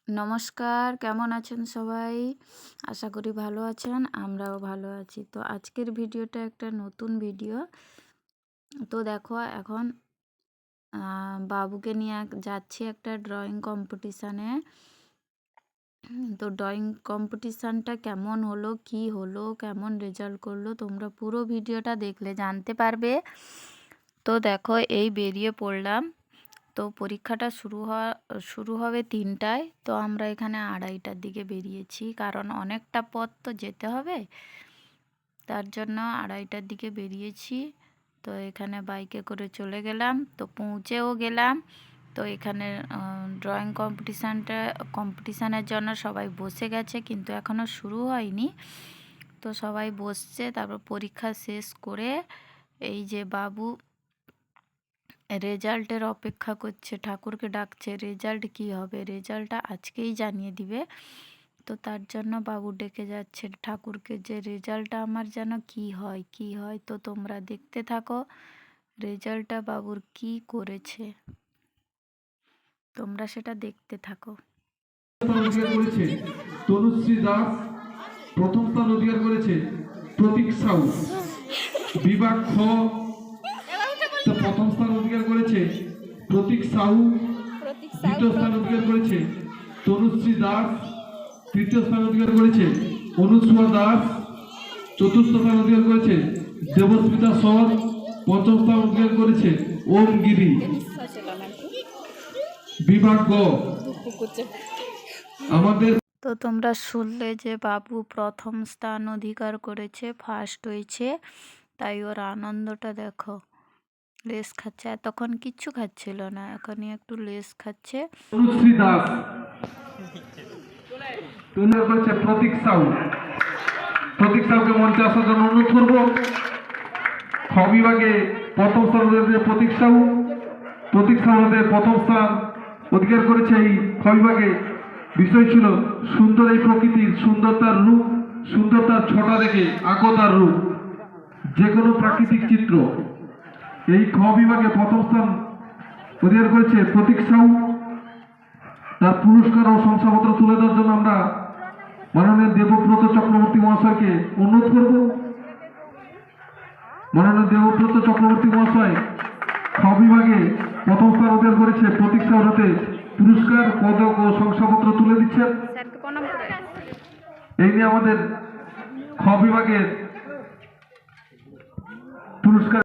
নমস্কার, কেমন আছেন সবাই? আশা করি ভালো আছেন, আমরাও ভালো আছি। তো আজকের ভিডিওটা একটা নতুন ভিডিও। তো দেখো এখন বাবুকে নিয়ে যাচ্ছি একটা ড্রয়িং কম্পিটিশানে। তো ড্রয়িং কম্পিটিশানটা কেমন হলো, কি হলো, কেমন রেজাল্ট করলো, তোমরা পুরো ভিডিওটা দেখলে জানতে পারবে। তো দেখো এই বেরিয়ে পড়লাম। তো পরীক্ষাটা শুরু হবে 3টায়। তো আমরা এখানে 2:30টার দিকে বেরিয়েছি, কারণ অনেকটা পথ তো যেতে হবে, তার জন্য 2:30টার দিকে বেরিয়েছি। তো এখানে বাইকে করে চলে গেলাম, তো পৌঁছেও গেলাম। তো এখানে ড্রয়িং কম্পিটিশানের জন্য সবাই বসে গেছে, কিন্তু এখনও শুরু হয়নি। তো সবাই বসছে, তারপর পরীক্ষা শেষ করে এই যে বাবু রেজাল্টের অপেক্ষা করছে, ঠাকুরকে ডাকছে। রেজাল্ট কি হবে, রেজাল্টটা আজকেই জানিয়ে দিবে। তো তার জন্য বাবু ডেকে যাচ্ছে ঠাকুরকে যে রেজাল্টটা আমার যেন কি হয়। তো তোমরা দেখতে থাকো রেজাল্টটা বাবুর কি করেছে, তোমরা সেটা দেখতে থাকো। তনুশ্রী দাস প্রথম স্থান অধিকার করেছে। প্রতীক সাউ বিভাগ খ প্রথম স্থান অধিকার করেছে প্রতীক সাউ। দ্বিতীয় স্থান অধিকার করেছে তনুশ্রী দাস। তৃতীয় স্থান অধিকার করেছে অনুসুয়া দাস। চতুর্থ স্থান অধিকার করেছে দেবস্মিতা সর। পঞ্চম স্থান অধিকার করেছে ওম গিরি। বিভাগ গ আমাদের। তো তোমরা শুনলে যে বাবু প্রথম স্থান অধিকার করেছে, ফার্স্ট হয়েছে, তাই ওর আনন্দটা দেখো। লেস খাচ্ছে, এতক্ষণ কিচ্ছু খাচ্ছিল না, এখনই একটু লেস খাচ্ছে। তনুশ্রী দাস অধিকার করেছে প্রতীক সাউ। প্রতীক সাউকে মঞ্চে আসার জন্য অনুরোধ করবো। খ বিভাগে প্রথম স্থান অধিকার করেছে প্রতীক সাউ। প্রতীক সাউ প্রথম স্থান অধিকার করেছে। এই খ বিভাগে বিষয় ছিল সুন্দর এই প্রকৃতির সুন্দরতার রূপ, সুন্দরতার ছটা দেখে আঁকো তার রূপ, যে কোনো প্রাকৃতিক চিত্র। এই খ বিভাগে প্রথম স্থান অধিকার করেছে প্রতীক সাউ। তার পুরস্কার ও শংসাপত্র তুলে দেওয়ার জন্য আমরা মাননীয় দেবব্রত চক্রবর্তী মহাশয়কে অনুরোধ করব। মাননীয় দেবব্রত চক্রবর্তী মহাশয় খ বিভাগে প্রথম স্থান অধিকার করেছে প্রতীক সাউর হাতে পুরস্কার, পদক ও শংসাপত্র তুলে দিচ্ছেন। এই নিয়ে আমাদের খ বিভাগের পুরস্কার